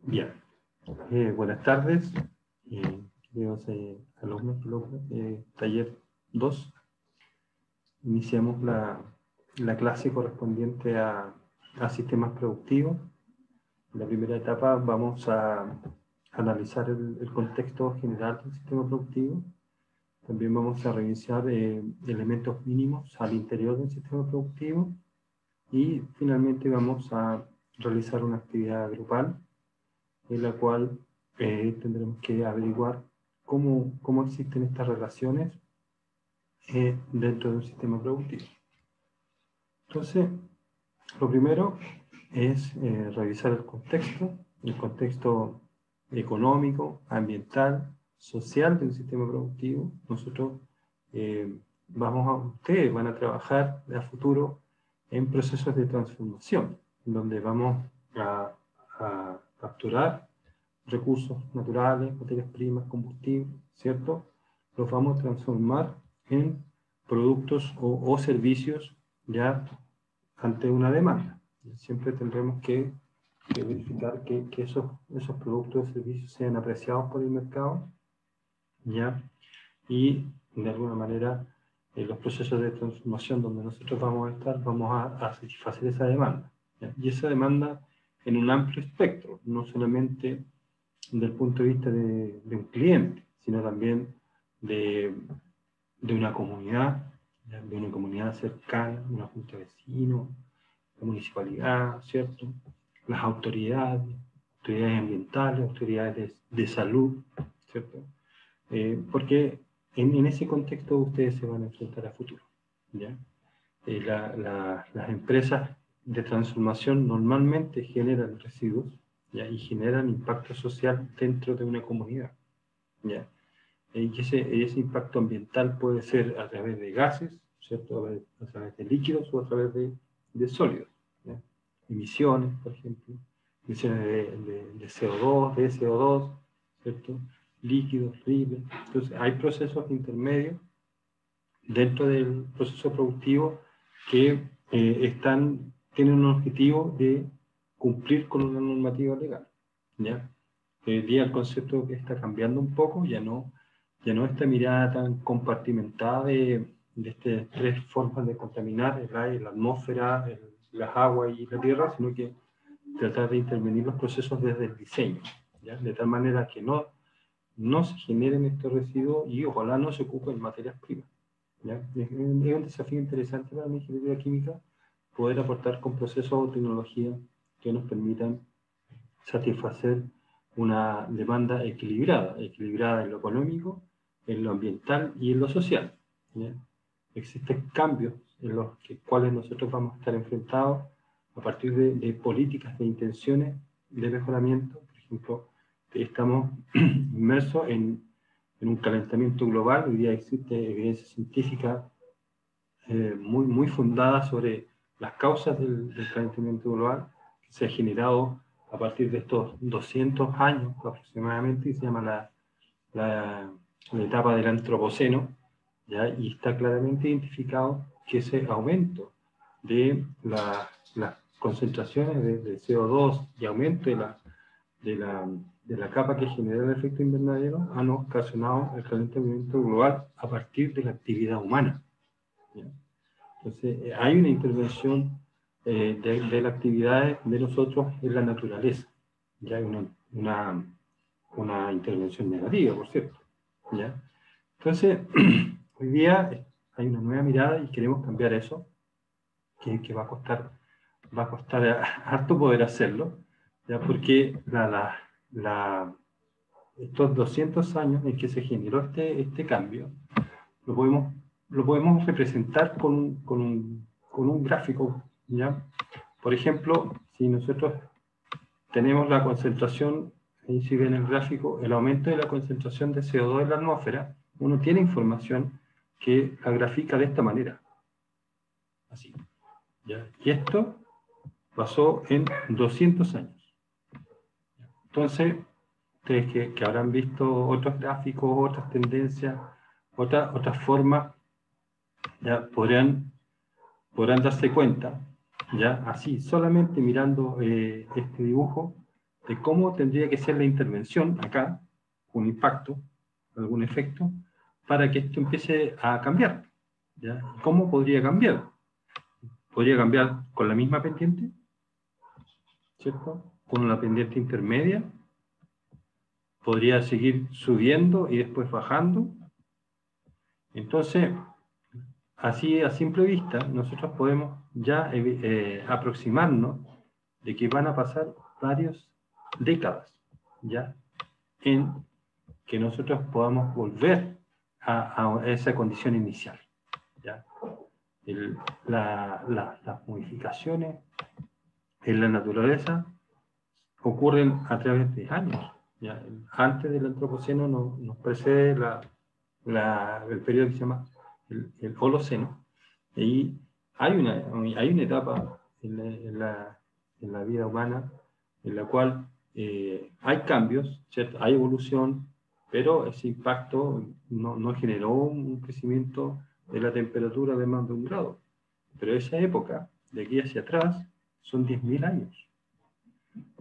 Bien, buenas tardes, queridos alumnos, taller 2. Iniciamos la clase correspondiente a sistemas productivos. En la primera etapa vamos a analizar el contexto general del sistema productivo. También vamos a revisar elementos mínimos al interior del sistema productivo. Y finalmente vamos a realizar una actividad grupal en la cual tendremos que averiguar cómo existen estas relaciones dentro de un sistema productivo. Entonces, lo primero es revisar el contexto económico, ambiental, social del sistema productivo. Nosotros ustedes van a trabajar a futuro en procesos de transformación, donde vamos a capturar recursos naturales, materias primas, combustibles, ¿cierto? Los vamos a transformar en productos o servicios ya ante una demanda. Siempre tendremos que verificar que esos productos o servicios sean apreciados por el mercado, ¿ya? Y de alguna manera en los procesos de transformación donde nosotros vamos a estar, vamos a satisfacer esa demanda, ¿ya? Y esa demanda en un amplio espectro, no solamente desde el punto de vista de un cliente, sino también de una comunidad, de una comunidad cercana, de una junta de vecinos, la municipalidad, ¿cierto? Las autoridades ambientales, autoridades de salud, ¿cierto? Porque en ese contexto ustedes se van a enfrentar a futuro, ¿ya? Las empresas de transformación normalmente generan residuos, ¿ya? Y generan impacto social dentro de una comunidad, ¿ya? Y ese impacto ambiental puede ser a través de gases, ¿cierto? A través de líquidos o a través de sólidos, ¿ya? Emisiones, por ejemplo, emisiones de CO2, de SO2, ¿cierto? Líquidos, libres. Entonces, hay procesos intermedios dentro del proceso productivo que tienen un objetivo de cumplir con una normativa legal, ¿ya? Hoy día el concepto que está cambiando un poco, ya no esta mirada tan compartimentada de estas tres formas de contaminar, el aire, la atmósfera, las aguas y la tierra, sino que tratar de intervenir los procesos desde el diseño, ¿ya? De tal manera que no se generen estos residuos y ojalá no se ocupen materias primas, ¿ya? Es un desafío interesante para la ingeniería química poder aportar con procesos o tecnologías que nos permitan satisfacer una demanda equilibrada en lo económico, en lo ambiental y en lo social, ¿ya? Existen cambios en los cuales nosotros vamos a estar enfrentados a partir de políticas de intenciones de mejoramiento. Por ejemplo, estamos inmersos en un calentamiento global. Hoy día existe evidencia científica muy fundada sobre las causas del calentamiento global que se ha generado a partir de estos 200 años aproximadamente, y se llama la etapa del Antropoceno, ¿ya? Y está claramente identificado que ese aumento de las concentraciones de CO2 y aumento de la capa que genera el efecto invernadero han ocasionado el calentamiento global a partir de la actividad humana, ¿ya? Entonces, hay una intervención de las actividades de nosotros en la naturaleza. Ya hay una intervención negativa, por cierto, ¿ya? Entonces, hoy día hay una nueva mirada y queremos cambiar eso, que va a costar harto poder hacerlo, ¿ya? Porque estos 200 años en que se generó este cambio, lo podemos representar con un gráfico, ¿ya? Por ejemplo, si nosotros tenemos la concentración, ahí si ven el gráfico, el aumento de la concentración de CO2 en la atmósfera, uno tiene información que la grafica de esta manera, así, ¿ya? Y esto pasó en 200 años. Entonces, ustedes que habrán visto otros gráficos, otras tendencias, otras formas, ya podrán darse cuenta, ya así, solamente mirando este dibujo, de cómo tendría que ser la intervención acá, un impacto, algún efecto, para que esto empiece a cambiar. ¿Ya? ¿Cómo podría cambiar? ¿Podría cambiar con la misma pendiente? ¿Cierto? ¿Con una pendiente intermedia? ¿Podría seguir subiendo y después bajando? Entonces, así a simple vista, nosotros podemos ya aproximarnos de que van a pasar varias décadas, ¿ya? En que nosotros podamos volver a esa condición inicial, ¿ya? Las modificaciones en la naturaleza ocurren a través de años, ¿ya? Antes del antropoceno nos precede el periodo que se llama el Holoceno, y hay una etapa en la vida humana en la cual hay cambios, ¿cierto? Hay evolución, pero ese impacto no generó un crecimiento de la temperatura de más de 1 grado. Pero esa época, de aquí hacia atrás, son 10.000 años.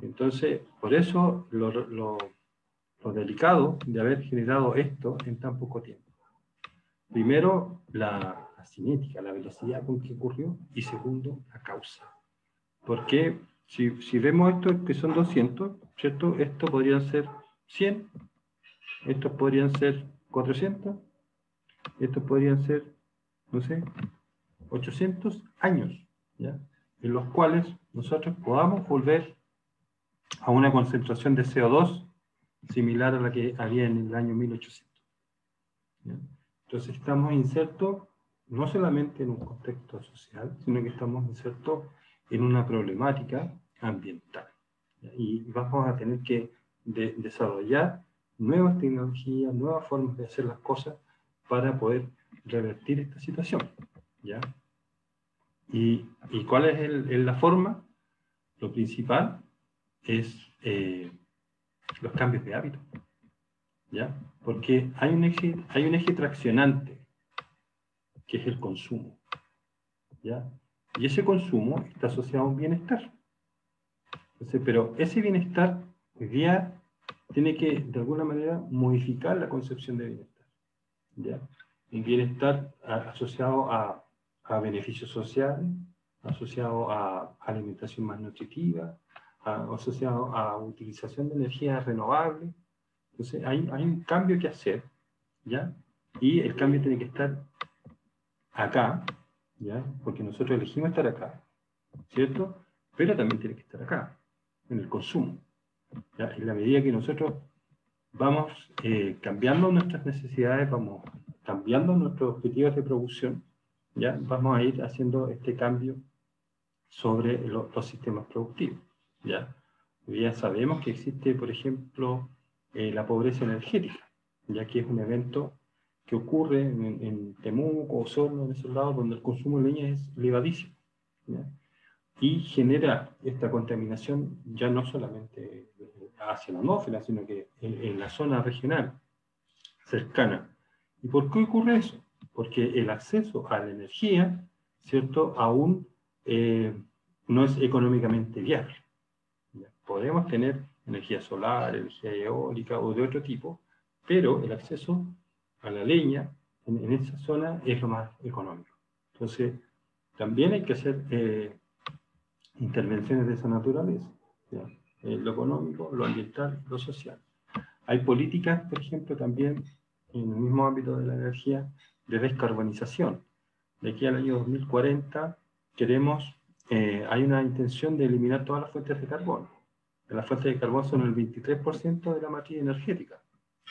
Entonces, por eso lo delicado de haber generado esto en tan poco tiempo. Primero, la cinética, la velocidad con que ocurrió, y segundo, la causa. Porque si vemos esto que son 200, ¿cierto? Estos podrían ser 100, estos podrían ser 400, estos podrían ser, no sé, 800 años, ¿ya? En los cuales nosotros podamos volver a una concentración de CO2 similar a la que había en el año 1800. ¿Ya? Entonces estamos insertos no solamente en un contexto social, sino que estamos insertos en una problemática ambiental. ¿Ya? Y vamos a tener que desarrollar nuevas tecnologías, nuevas formas de hacer las cosas para poder revertir esta situación. ¿Ya? ¿Y cuál es la forma? Lo principal es los cambios de hábito. ¿Ya? Porque hay un eje traccionante, que es el consumo. ¿Ya? Y ese consumo está asociado a un bienestar. Entonces, pero ese bienestar hoy día tiene que, de alguna manera, modificar la concepción de bienestar. ¿Ya? Un bienestar asociado a beneficios sociales, asociado a alimentación más nutritiva, asociado a utilización de energías renovables. Entonces, hay un cambio que hacer, ¿ya? Y el cambio tiene que estar acá, ¿ya? Porque nosotros elegimos estar acá, ¿cierto? Pero también tiene que estar acá, en el consumo. ¿Ya? En la medida que nosotros vamos cambiando nuestras necesidades, vamos cambiando nuestros objetivos de producción, ¿ya? Vamos a ir haciendo este cambio sobre los sistemas productivos, ¿ya? Hoy día sabemos que existe, por ejemplo, la pobreza energética, ya que es un evento que ocurre en Temuco, Osorno, en esos lados donde el consumo de leña es elevadísimo, ¿ya? Y genera esta contaminación ya no solamente hacia la atmósfera, sino que en la zona regional cercana. ¿Y por qué ocurre eso? Porque el acceso a la energía, ¿cierto?, aún no es económicamente viable. ¿Ya? Podemos tener energía solar, energía eólica o de otro tipo, pero el acceso a la leña en esa zona es lo más económico. Entonces, también hay que hacer intervenciones de esa naturaleza, ¿ya? Lo económico, lo ambiental, lo social. Hay políticas, por ejemplo, también en el mismo ámbito de la energía, de descarbonización. De aquí al año 2040 hay una intención de eliminar todas las fuentes de carbono. Las fuentes de carbono son el 23% de la matriz energética,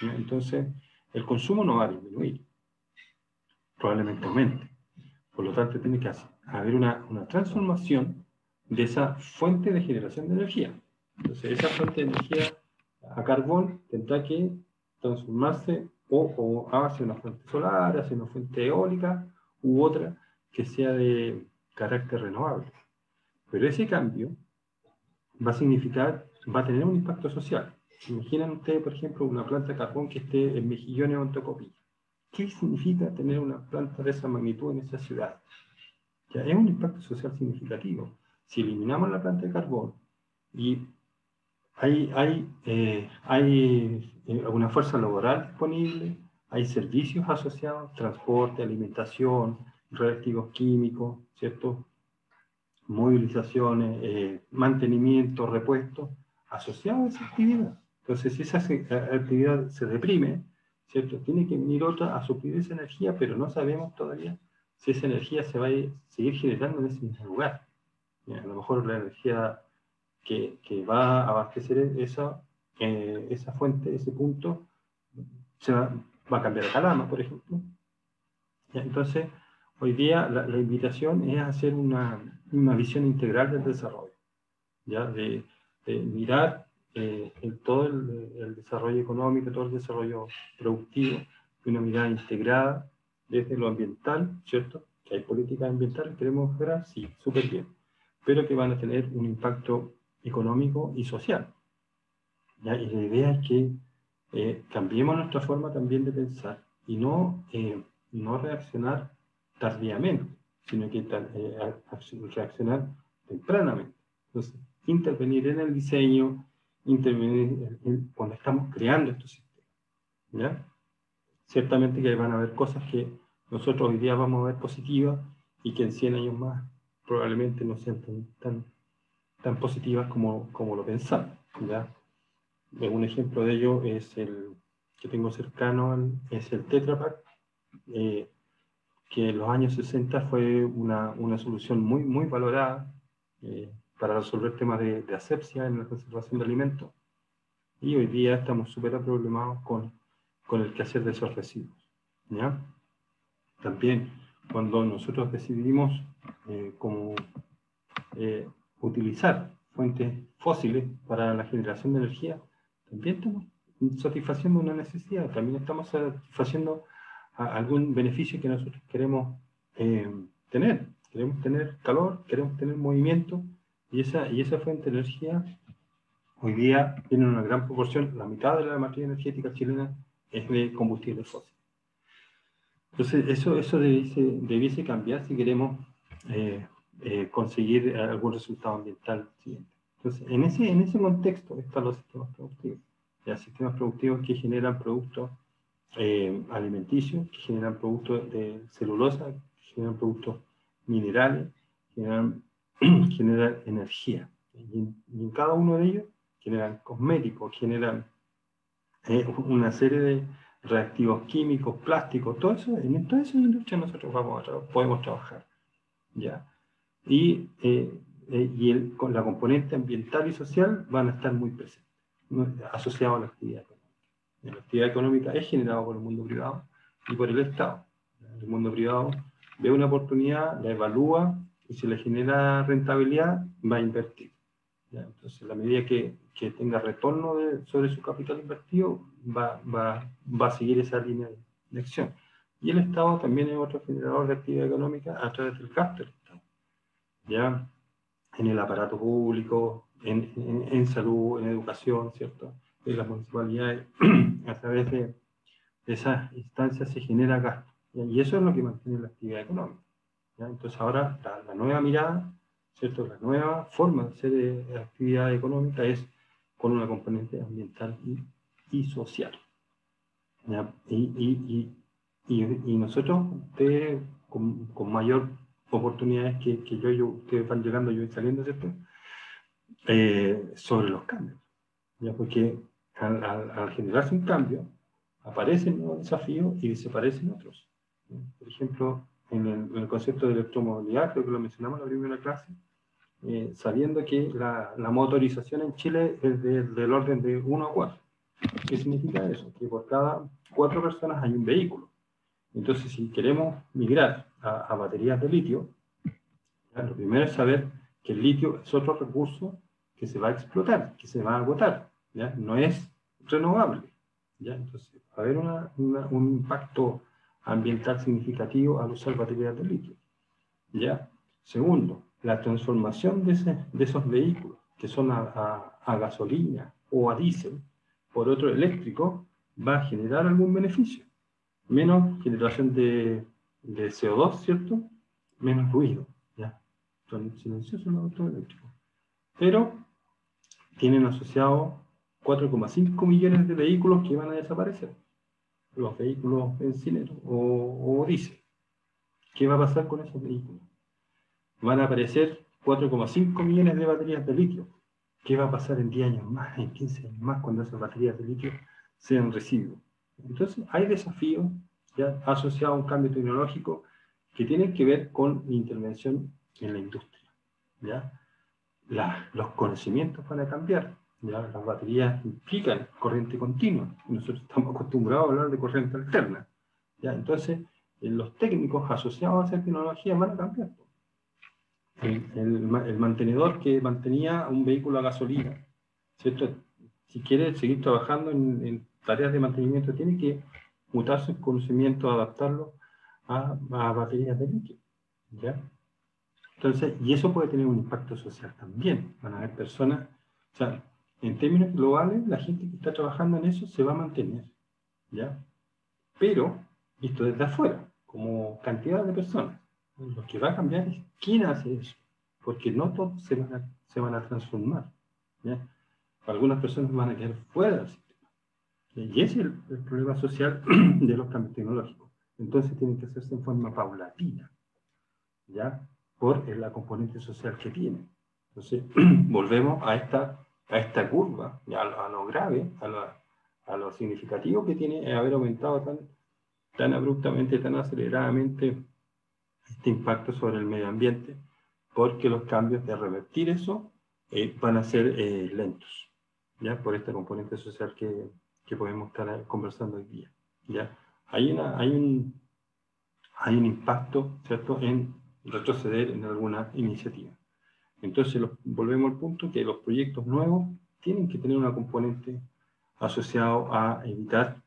¿no? Entonces, el consumo no va a disminuir, probablemente aumente. Por lo tanto, tiene que haber una transformación de esa fuente de generación de energía. Entonces, esa fuente de energía a carbón tendrá que transformarse o hacia una fuente solar, hacia una fuente eólica u otra que sea de carácter renovable. Pero ese cambio va a tener un impacto social. Imaginen ustedes, por ejemplo, una planta de carbón que esté en Mejillones o en Tocopilla. ¿Qué significa tener una planta de esa magnitud en esa ciudad? Ya es un impacto social significativo. Si eliminamos la planta de carbón y hay una fuerza laboral disponible, hay servicios asociados, transporte, alimentación, reactivos químicos, ¿cierto? Movilizaciones, mantenimiento, repuesto, asociados a esa actividad. Entonces, si esa actividad se reprime, ¿cierto? Tiene que venir otra a suplir esa energía, pero no sabemos todavía si esa energía se va a seguir generando en ese mismo lugar. A lo mejor la energía que va a abastecer esa fuente, ese punto, va a cambiar a Calama, por ejemplo. Entonces, hoy día la invitación es hacer una visión integral del desarrollo, ¿ya? De mirar todo el desarrollo económico, todo el desarrollo productivo, de una mirada integrada desde lo ambiental, ¿cierto? Que hay políticas ambientales que queremos mejorar, sí, súper bien, pero que van a tener un impacto económico y social, ¿ya? Y la idea es que cambiemos nuestra forma también de pensar y no reaccionar tardíamente, sino que reaccionar tempranamente. Entonces, intervenir en el diseño, intervenir cuando estamos creando estos sistemas, ¿ya? Ciertamente que van a haber cosas que nosotros hoy día vamos a ver positivas y que en 100 años más probablemente no sean tan positivas como lo pensamos, ¿ya? Un ejemplo de ello es el que tengo cercano, es el Tetra Pak, que en los años 60 fue una solución muy, muy valorada para resolver temas de asepsia en la conservación de alimentos. Y hoy día estamos súper problemados con el quehacer de esos residuos, ¿ya? También, cuando nosotros decidimos utilizar fuentes fósiles para la generación de energía, también estamos satisfaciendo una necesidad, también estamos satisfaciendo algún beneficio que nosotros queremos tener. Queremos tener calor, queremos tener movimiento, y esa fuente de energía hoy día tiene una gran proporción, la mitad de la matriz energética chilena es de combustible fósil. Entonces, eso debiese cambiar si queremos conseguir algún resultado ambiental siguiente. Entonces, en ese contexto están los sistemas productivos. Ya, sistemas productivos que generan productos alimenticios, que generan productos de celulosa, que generan productos minerales, generan energía. Y en cada uno de ellos generan cosméticos, generan una serie de reactivos químicos, plásticos, todo eso, en toda esa industria nosotros podemos trabajar, ¿ya? Y con la componente ambiental y social van a estar muy presentes, ¿no? Asociados a la actividad económica. La actividad económica es generada por el mundo privado y por el Estado. El mundo privado ve una oportunidad, la evalúa y si le genera rentabilidad, va a invertir, ¿ya? Entonces, a medida que tenga retorno sobre su capital invertido, va a seguir esa línea de acción. Y el Estado también es otro generador de actividad económica a través del gasto del Estado, ¿ya? En el aparato público, en salud, en educación, ¿cierto? En las municipalidades, a través de esas instancias se genera gasto, ¿ya? Y eso es lo que mantiene la actividad económica, ¿ya? Entonces ahora la nueva mirada, ¿cierto? La nueva forma de hacer actividad económica es con una componente ambiental y social, ¿ya? Y nosotros, ustedes, con mayor oportunidades que ustedes van llegando, yo voy saliendo, ¿cierto? Sobre los cambios, ¿ya? Porque al generarse un cambio, aparecen nuevos desafíos y desaparecen otros, ¿ya? Por ejemplo, en el concepto de electromovilidad, creo que lo mencionamos en la primera clase, sabiendo que la motorización en Chile es del orden de 1 a 4. ¿Qué significa eso? Que por cada 4 personas hay un vehículo. Entonces, si queremos migrar a baterías de litio, ¿ya? Lo primero es saber que el litio es otro recurso que se va a explotar, que se va a agotar, ¿ya? No es renovable, ¿ya? Entonces, va a haber un impacto ambiental significativo al usar baterías de litio, ¿ya? Segundo, la transformación de esos vehículos que son a gasolina o a diésel por otro eléctrico va a generar algún beneficio. Menos generación de CO2, ¿cierto? Menos ruido, ¿ya? Son silenciosos los autos eléctricos. Pero tienen asociados 4,5 millones de vehículos que van a desaparecer. Los vehículos bencineros o diésel. ¿Qué va a pasar con esos vehículos? Van a aparecer 4,5 millones de baterías de litio. ¿Qué va a pasar en 10 años más, en 15 años más, cuando esas baterías de litio sean residuos? Entonces, hay desafíos ya asociados a un cambio tecnológico que tienen que ver con la intervención en la industria. ¿Ya? Los conocimientos van a cambiar. ¿Ya? Las baterías implican corriente continua. Nosotros estamos acostumbrados a hablar de corriente alterna. ¿Ya? Entonces, los técnicos asociados a esa tecnología van a cambiar. El mantenedor que mantenía un vehículo a gasolina, ¿cierto? Si quiere seguir trabajando en tareas de mantenimiento, tiene que mutar sus conocimientos, adaptarlo a baterías de litio. ¿Ya? Entonces, y eso puede tener un impacto social también. Van a haber personas, o sea, en términos globales, la gente que está trabajando en eso se va a mantener. ¿Ya? Pero, visto desde afuera, como cantidad de personas. Lo que va a cambiar es quién hace eso, porque no todos se van a transformar. ¿Ya? Algunas personas van a quedar fuera del sistema. Y ese es el problema social de los cambios tecnológicos. Entonces tienen que hacerse en forma paulatina, ¿ya? Por la componente social que tiene. Entonces, volvemos a esta curva, a lo grave, a lo significativo que tiene haber aumentado tan abruptamente, tan aceleradamente este impacto sobre el medio ambiente, porque los cambios de revertir eso van a ser lentos, ¿ya? Por esta componente social que podemos estar conversando hoy día, ¿ya? Hay un impacto, ¿cierto?, en retroceder en alguna iniciativa. Entonces, volvemos al punto que los proyectos nuevos tienen que tener una componente asociado a evitar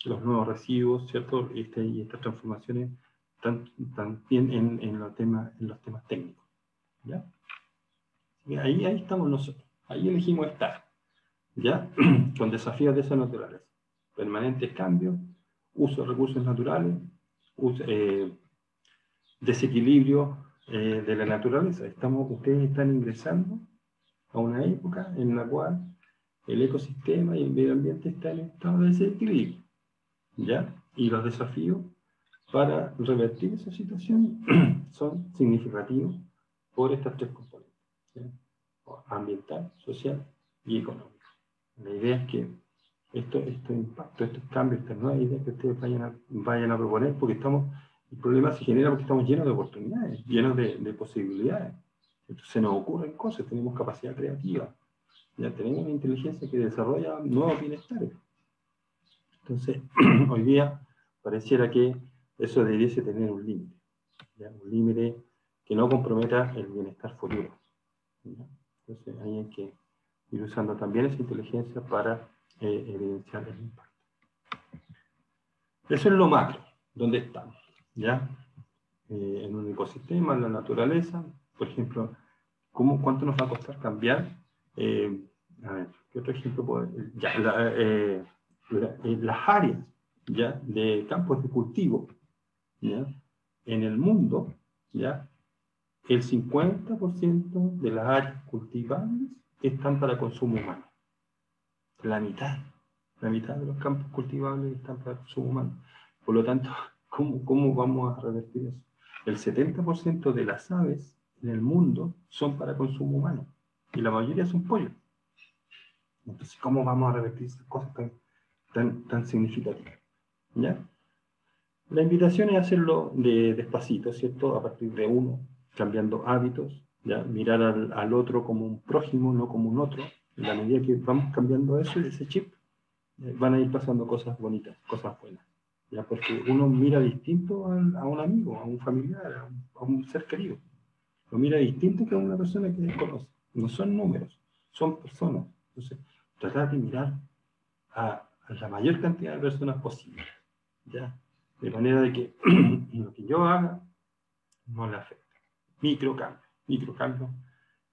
los nuevos residuos, ¿cierto? Y estas transformaciones también en los temas técnicos. ¿Ya? Ahí estamos nosotros. Ahí elegimos estar. ¿Ya? Con desafíos de esa naturaleza. Permanentes cambios, uso de recursos naturales, desequilibrio de la naturaleza. Ustedes están ingresando a una época en la cual el ecosistema y el medio ambiente están en estado de desequilibrio, ¿ya? Y los desafíos para revertir esa situación son significativos por estas tres componentes, ¿ya? Ambiental, social y económico. La idea es que estos impactos, estos cambios, estas nuevas ideas que ustedes vayan a proponer, porque el problema se genera porque estamos llenos de oportunidades, llenos de posibilidades. Entonces se nos ocurren cosas, tenemos capacidad creativa, ya tenemos una inteligencia que desarrolla nuevos bienestares. Entonces, hoy día pareciera que eso debiese tener un límite, un límite que no comprometa el bienestar futuro, ¿ya? Entonces, ahí hay que ir usando también esa inteligencia para evidenciar el impacto. Eso es lo macro, donde estamos, ¿ya? En un ecosistema, en la naturaleza, por ejemplo, ¿cuánto nos va a costar cambiar? A ver, ¿qué otro ejemplo puedo? Ya, las áreas, ¿ya?, de campos de cultivo, ¿ya?, en el mundo, ¿ya?, el 50% de las áreas cultivables están para consumo humano. La mitad de los campos cultivables están para consumo humano. Por lo tanto, ¿cómo vamos a revertir eso? El 70% de las aves en el mundo son para consumo humano y la mayoría son pollos. Entonces, ¿cómo vamos a revertir esas cosas tan significativas? ¿Ya? La invitación es hacerlo despacito, ¿cierto? A partir de uno, cambiando hábitos, ¿ya? Mirar al otro como un prójimo, no como un otro. En la medida que vamos cambiando ese chip, van a ir pasando cosas bonitas, cosas buenas, ¿ya? Porque uno mira distinto a un amigo, a un familiar, a un ser querido. Lo mira distinto que a una persona que desconoce. No son números, son personas. Entonces, tratar de mirar a la mayor cantidad de personas posible, ¿ya? De manera de que lo que yo haga no le afecte. Microcambio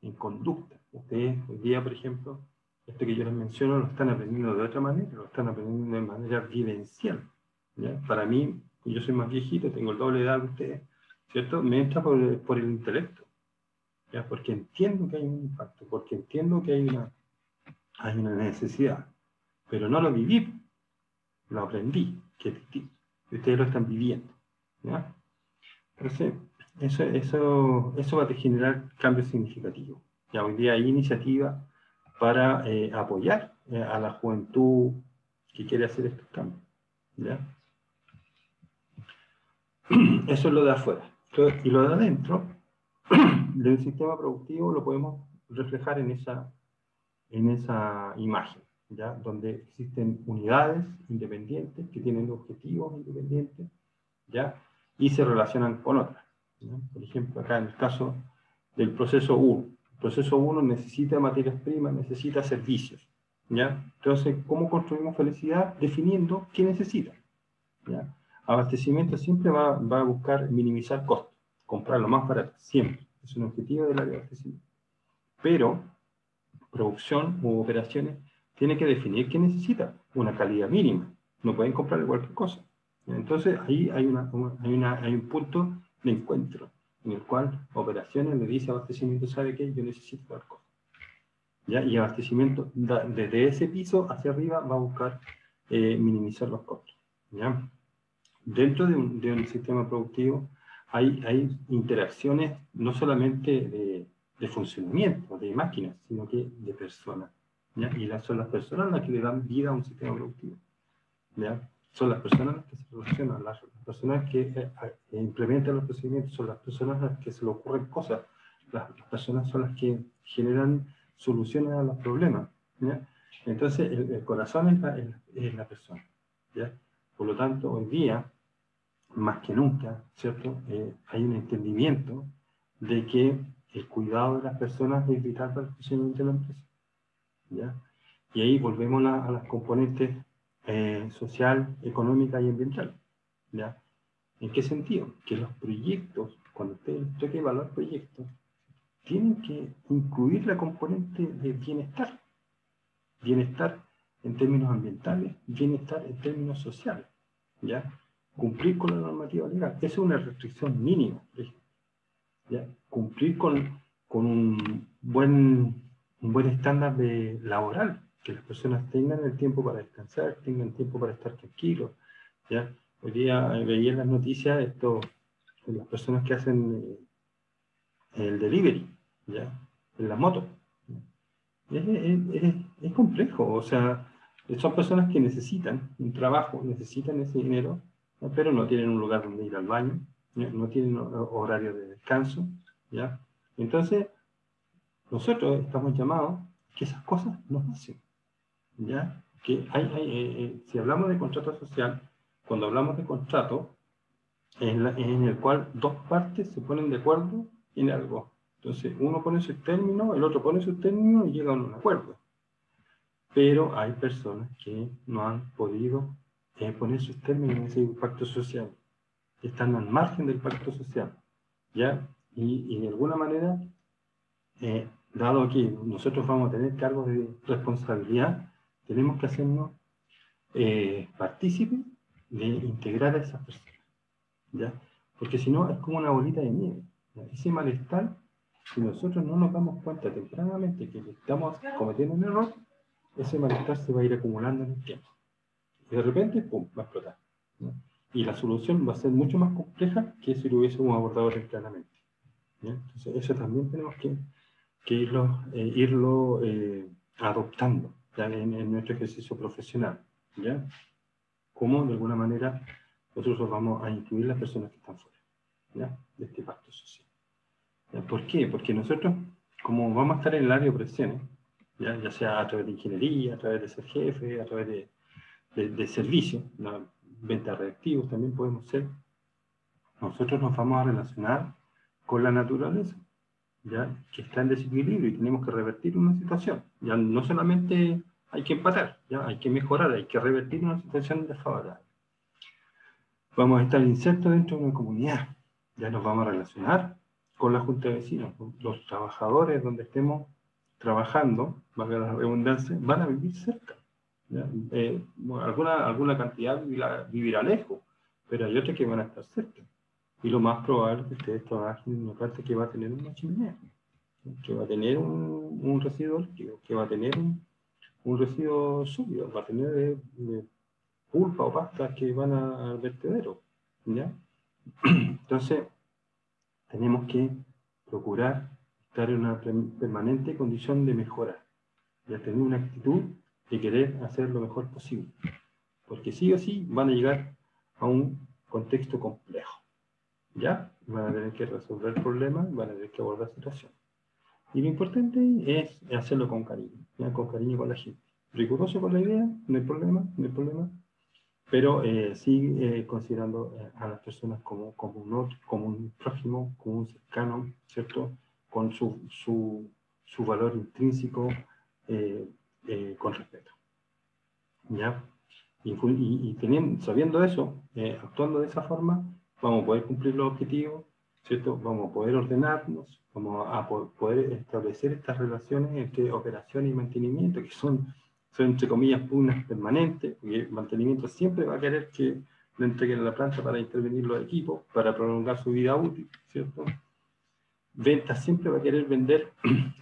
en conducta. Ustedes hoy día, por ejemplo, esto que yo les menciono, lo están aprendiendo de otra manera, lo están aprendiendo de manera vivencial, ¿ya? Para mí, yo soy más viejito, tengo el doble de edad que ustedes, ¿cierto? Me entra por el intelecto. ¿ya? Porque entiendo que hay un impacto, porque entiendo que hay una necesidad, pero no lo viví, lo aprendí, que ustedes lo están viviendo, ¿ya? Entonces, eso va a generar cambios significativos. Ya hoy día hay iniciativas para apoyar a la juventud que quiere hacer estos cambios, ¿ya? Eso es lo de afuera. Y lo de adentro, del sistema productivo, lo podemos reflejar en esa imagen, ¿ya? Donde existen unidades independientes que tienen objetivos independientes, ¿ya? Y se relacionan con otras, ¿ya? Por ejemplo, acá en el caso del proceso 1. El proceso 1 necesita materias primas, necesita servicios, ¿ya? Entonces, ¿cómo construimos felicidad? Definiendo qué necesita, ¿ya? Abastecimiento siempre va a buscar minimizar costos, comprar lo más barato, siempre. Es un objetivo del área de abastecimiento. Pero producción u operaciones tiene que definir qué necesita, una calidad mínima. No pueden comprar cualquier cosa. Entonces ahí hay un punto de encuentro en el cual operaciones le dice a abastecimiento, ¿sabe qué? Yo necesito tal cosa, ¿ya? Y abastecimiento desde ese piso hacia arriba va a buscar minimizar los costos, ¿ya? Dentro de un sistema productivo hay interacciones no solamente de funcionamiento, de máquinas, sino que de personas, ¿ya? Y son las personas las que le dan vida a un sistema productivo, ¿ya? Son las personas las que se relacionan, las personas que implementan los procedimientos, son las personas las que se le ocurren cosas, las personas son las que generan soluciones a los problemas, ¿ya? Entonces el corazón es la persona, ¿ya? Por lo tanto, hoy día, más que nunca, ¿cierto? Hay un entendimiento de que el cuidado de las personas es vital para el funcionamiento de la empresa, ¿ya? Y ahí volvemos a las componentes social, económica y ambiental, ¿ya? ¿En qué sentido? Que los proyectos, cuando usted toque evaluar proyectos, tienen que incluir la componente de bienestar. Bienestar en términos ambientales, bienestar en términos sociales, ¿ya? Cumplir con la normativa legal. Esa es una restricción mínima, ¿ya? Cumplir con un buen estándar laboral, que las personas tengan el tiempo para descansar, tengan tiempo para estar tranquilos, ¿ya? Hoy día veía en las noticias las personas que hacen el delivery, ¿ya? En la moto. Es complejo, o sea, son personas que necesitan un trabajo, necesitan ese dinero, ¿no? Pero no tienen un lugar donde ir al baño, no tienen horario de descanso, ¿ya? Entonces, nosotros estamos llamados a que esas cosas nos hacen, ¿ya? Que si hablamos de contrato social, cuando hablamos de contrato, en el cual dos partes se ponen de acuerdo en algo. Entonces, uno pone sus términos, el otro pone sus términos y llegan a un acuerdo. Pero hay personas que no han podido poner sus términos en ese pacto social, están al margen del pacto social, ¿ya? Y de alguna manera, dado que nosotros vamos a tener cargos de responsabilidad, tenemos que hacernos partícipes de integrar a esas personas, ¿ya? Porque si no, es como una bolita de nieve, ¿ya? Ese malestar, si nosotros no nos damos cuenta tempranamente que estamos cometiendo un error, ese malestar se va a ir acumulando en el tiempo. Y de repente, ¡pum!, va a explotar, ¿no? Y la solución va a ser mucho más compleja que si lo hubiésemos abordado tempranamente, ¿ya? Entonces, eso también tenemos que irlo adoptando, ¿ya? En nuestro ejercicio profesional, ¿ya? Cómo de alguna manera nosotros vamos a incluir las personas que están fuera, ¿ya? De este pacto social, ¿ya? ¿Por qué? Porque nosotros, como vamos a estar en el área de operaciones, ya sea a través de ingeniería, a través de ser jefe, a través de servicio, la venta de reactivos también podemos ser, nosotros nos vamos a relacionar con la naturaleza, ¿ya? Que está en desequilibrio y tenemos que revertir una situación. Ya no solamente hay que empatar, ya hay que mejorar, hay que revertir una situación desfavorable. Vamos a estar insertos dentro de una comunidad, ya nos vamos a relacionar con la junta de vecinos, los trabajadores donde estemos trabajando, valga la redundancia, van a vivir cerca. Alguna cantidad vivirá lejos, pero hay otras que van a estar cerca. Y lo más probable es que ustedes trabajen en una parte que va a tener una chimenea, que va a tener un residuo líquido, que va a tener un residuo sólido, va a tener pulpa o pastas que van al vertedero, ¿ya? Entonces, tenemos que procurar estar en una permanente condición de mejora, de tener una actitud de querer hacer lo mejor posible, porque sí o sí van a llegar a un contexto complejo, ¿ya? Van a tener que resolver problemas, van a tener que abordar situaciones. Y lo importante es hacerlo con cariño, ¿ya? Con cariño con la gente. Riguroso con la idea, no hay problema, no hay problema, pero sí considerando a las personas como un otro, como un prójimo, como un cercano, ¿cierto? Con su valor intrínseco, con respeto, ¿ya? Y sabiendo eso, actuando de esa forma, vamos a poder cumplir los objetivos, ¿cierto? Vamos a poder ordenarnos, vamos a poder establecer estas relaciones entre operación y mantenimiento, que son entre comillas pugnas permanentes, porque el mantenimiento siempre va a querer que le entreguen a la planta para intervenir los equipos, para prolongar su vida útil, ¿cierto? Ventas siempre va a querer vender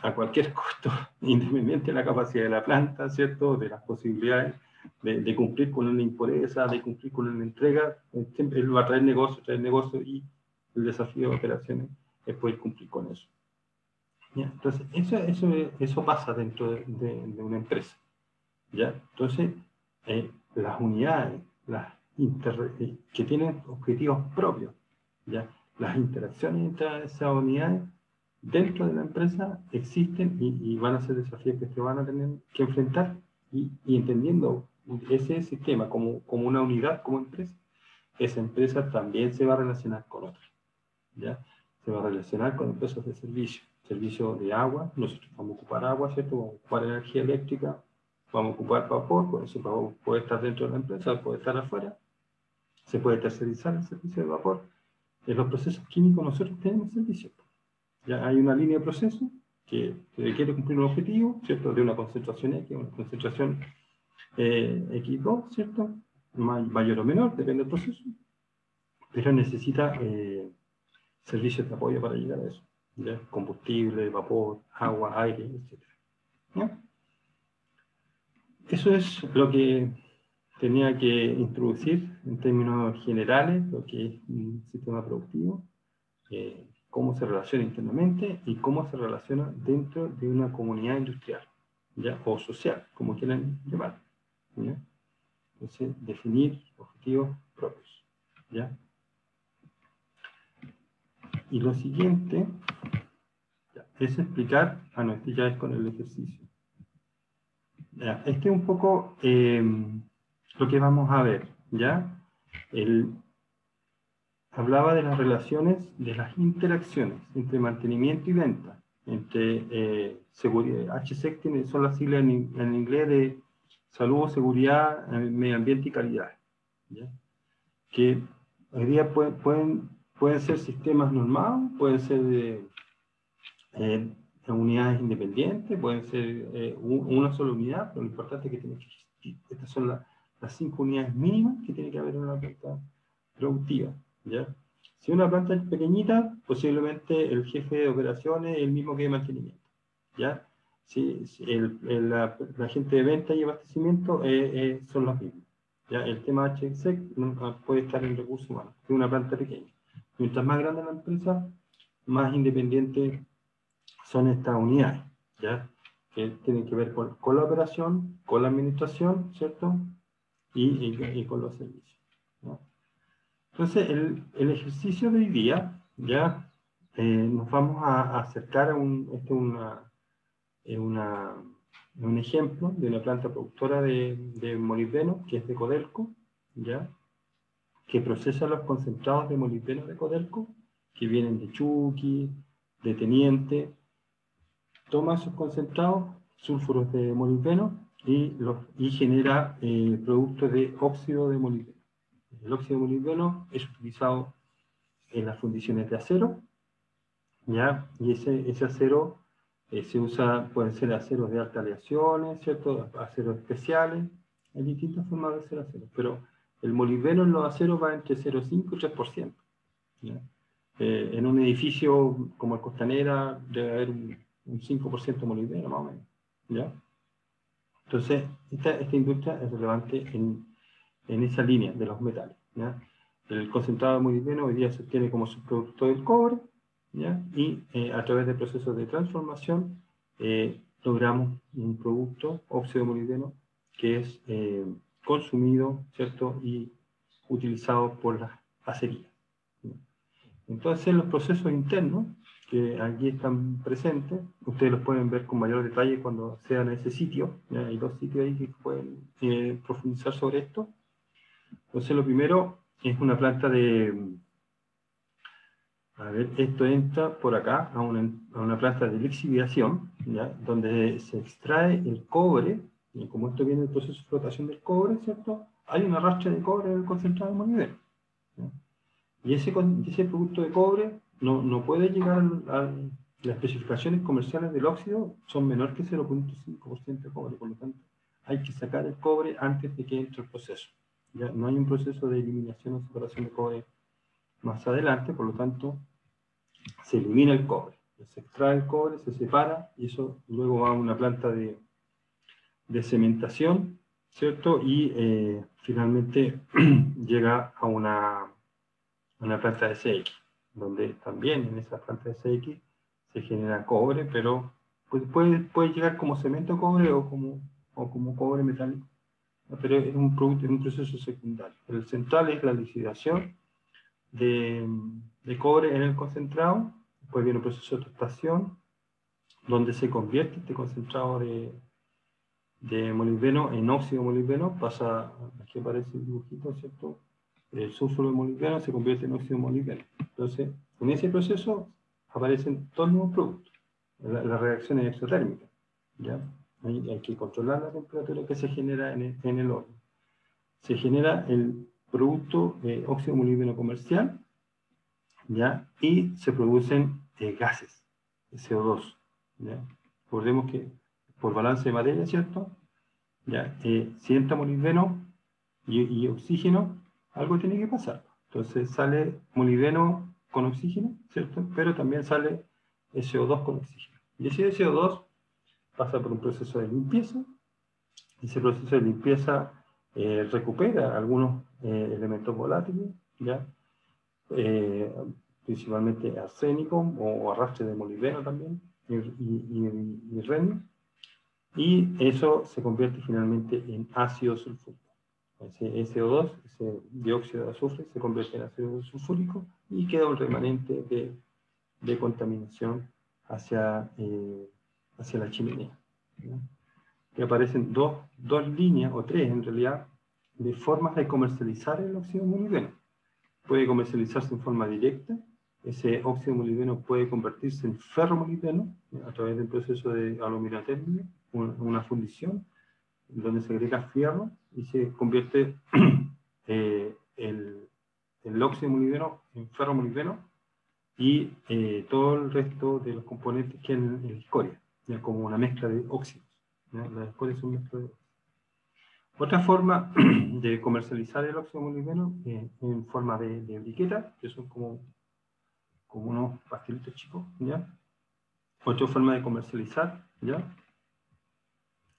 a cualquier costo, independiente de la capacidad de la planta, ¿cierto? De las posibilidades de cumplir con una impureza, de cumplir con una entrega. Siempre él va a traer negocio, y el desafío de operaciones es poder cumplir con eso. ¿Ya? Entonces, eso pasa dentro de una empresa, ¿ya? Entonces, las unidades que tienen objetivos propios, ¿ya? Las interacciones entre esas unidades dentro de la empresa existen y van a ser desafíos que se van a tener que enfrentar y entendiendo ese sistema como una unidad, como empresa, esa empresa también se va a relacionar con otras, ¿ya? Se va a relacionar con empresas de servicio de agua. Nosotros vamos a ocupar agua, ¿cierto? Vamos a ocupar energía eléctrica, vamos a ocupar vapor, por eso el vapor puede estar dentro de la empresa, puede estar afuera, se puede tercerizar el servicio de vapor. En los procesos químicos nosotros tenemos servicios. Ya hay una línea de proceso que requiere cumplir un objetivo, ¿cierto? De una concentración X, una concentración X2, ¿cierto? Mayor o menor, depende del proceso, pero necesita servicios de apoyo para llegar a eso, ¿ya? Combustible, vapor, agua, aire, etc. ¿Ya? Eso es lo que tenía que introducir en términos generales, lo que es un sistema productivo, cómo se relaciona internamente y cómo se relaciona dentro de una comunidad industrial, ¿ya? O social, como quieran llamarlo, ¿ya? Entonces, definir objetivos propios, ¿ya? Y lo siguiente es explicar, esto ya es con el ejercicio. Ya, este es un poco lo que vamos a ver, ¿ya? Hablaba de las relaciones, de las interacciones entre mantenimiento y venta, entre seguridad. HSEC son las siglas en inglés de salud, seguridad, medio ambiente y calidad, ¿ya? Que hoy día pueden ser sistemas normados, pueden ser unidades independientes, pueden ser una sola unidad, pero lo importante es que tiene que existir. Estas son las 5 unidades mínimas que tiene que haber en una planta productiva, ¿ya? Si una planta es pequeñita, posiblemente el jefe de operaciones es el mismo que de mantenimiento, ¿ya? Si la gente de venta y abastecimiento son los mismos, ¿ya? El tema HSEC puede estar en recursos humanos, es una planta pequeña. Mientras más grande la empresa, más independiente son estas unidades, ¿ya? Que tienen que ver con la operación, con la administración, ¿cierto? Y con los servicios, ¿no? Entonces, el ejercicio de hoy día, ya nos vamos a acercar a un ejemplo de una planta productora de molibdeno, que es de Codelco, ya, que procesa los concentrados de molibdeno de Codelco, que vienen de Chuqui, de Teniente, toma esos concentrados, sulfuros de molibdeno, y genera productos de óxido de molibdeno. El óxido de molibdeno es utilizado en las fundiciones de acero, ¿ya? Y ese acero se usa, pueden ser aceros de altas aleaciones, ¿cierto? Aceros especiales, hay distintas formas de hacer acero, pero el molibdeno en los aceros va entre 0,5 y 3%, ¿ya? En un edificio como el Costanera debe haber un 5% de molibdeno más o menos, ¿ya? Entonces, esta industria es relevante en esa línea de los metales, ¿ya? El concentrado de molibdeno hoy día se obtiene como subproducto del cobre, ¿ya? Y a través de procesos de transformación logramos un producto, óxido de molibdeno, que es consumido, ¿cierto? Y utilizado por las acerías. Entonces, los procesos internos, que aquí están presentes, ustedes los pueden ver con mayor detalle cuando sean ese sitio. ¿Ya? Hay dos sitios ahí que pueden profundizar sobre esto. Entonces, lo primero es una planta de... A ver, esto entra por acá a una planta de lixiviación, ¿ya? Donde se extrae el cobre, y como esto viene del proceso de flotación del cobre, ¿cierto? Hay una rastra de cobre en el concentrado de molibdeno, ¿ya? Y ese producto de cobre no puede llegar a las especificaciones comerciales del óxido, son menor que 0,5% de cobre, por lo tanto hay que sacar el cobre antes de que entre el proceso. ¿Ya? No hay un proceso de eliminación o separación de cobre más adelante, por lo tanto se elimina el cobre, se extrae el cobre, se separa y eso luego va a una planta de cementación, ¿cierto? Y finalmente llega a una planta de SX, donde también en esa planta de SX se genera cobre, pero pues puede llegar como cemento cobre o como cobre metálico, pero es un proceso secundario. El central es la lixiviación de cobre en el concentrado, después viene un proceso de tostación, donde se convierte este concentrado de molibdeno en óxido de molibdeno, pasa, aquí aparece el dibujito, ¿cierto? El sulfuro de molibdeno se convierte en óxido de molibdeno. Entonces, en ese proceso aparecen todos los nuevos productos, las reacciones exotérmicas, ¿ya? Hay que controlar la temperatura que se genera en el horno. Se genera el producto óxido de molibdeno comercial, ¿ya? Y se producen gases, CO2, ¿ya? Recordemos que por balance de materia, ¿cierto? ¿Ya? Si entra molibdeno y oxígeno, algo tiene que pasar. Entonces sale molibdeno con oxígeno, ¿cierto? Pero también sale SO2 con oxígeno. Y ese SO2 pasa por un proceso de limpieza. Ese proceso de limpieza recupera algunos elementos volátiles, ¿ya? Principalmente arsénico o arrastre de molibdeno también, y renio. Y eso se convierte finalmente en ácido sulfúrico. Ese SO2, ese dióxido de azufre, se convierte en ácido sulfúrico y queda un remanente de contaminación hacia la chimenea, ¿no? Y aparecen dos líneas, o tres en realidad, de formas de comercializar el óxido de molibdeno. Puede comercializarse en forma directa. Ese óxido de molibdeno puede convertirse en ferromolibdeno a través del proceso de aluminotermia, una fundición, donde se agrega fierro y se convierte el óxido de molibdeno en ferromolibdeno y todo el resto de los componentes que en la escoria, ya como una mezcla de óxidos, ¿ya? Las escorias son mezcla de óxidos. Otra forma de comercializar el óxido de molibdeno en forma de briquetas, que son como unos pastelitos chicos, ¿ya? Otra forma de comercializar, ¿ya?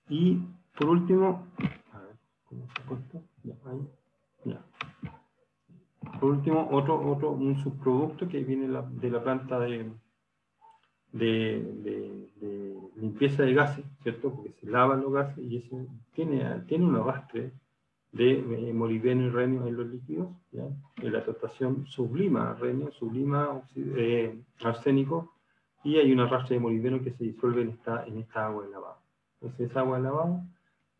Y por último, a ver, ¿cómo se ha puesto? Ya, ahí, ya. Por último, un subproducto que viene de la planta de limpieza de gases, ¿cierto? Porque se lavan los gases y eso tiene un arrastre de molibdeno y renio en los líquidos, ¿ya? En la tostación sublima renio, sublima arsénico, y hay un arrastre de molibdeno que se disuelve en esta agua de lavado. Entonces esa agua de lavado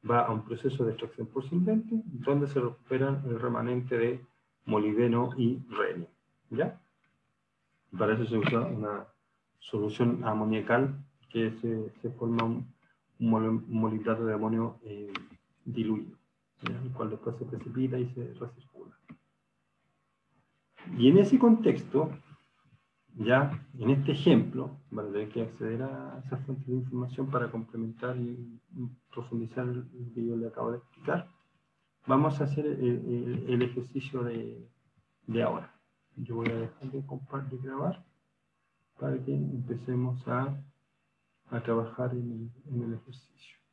va a un proceso de extracción por solvente, donde se recuperan el remanente de molibdeno y renio, ¿ya? Para eso se usa una solución amoniacal, que se forma un molibrato de amonio diluido, ¿ya? El cual después se precipita y se recircula. Y en ese contexto, ya en este ejemplo, van a tener que acceder a esas fuentes de información para complementar y profundizar el que yo le acabo de explicar. Vamos a hacer el ejercicio de ahora. Yo voy a dejar de grabar para que empecemos a trabajar en el ejercicio.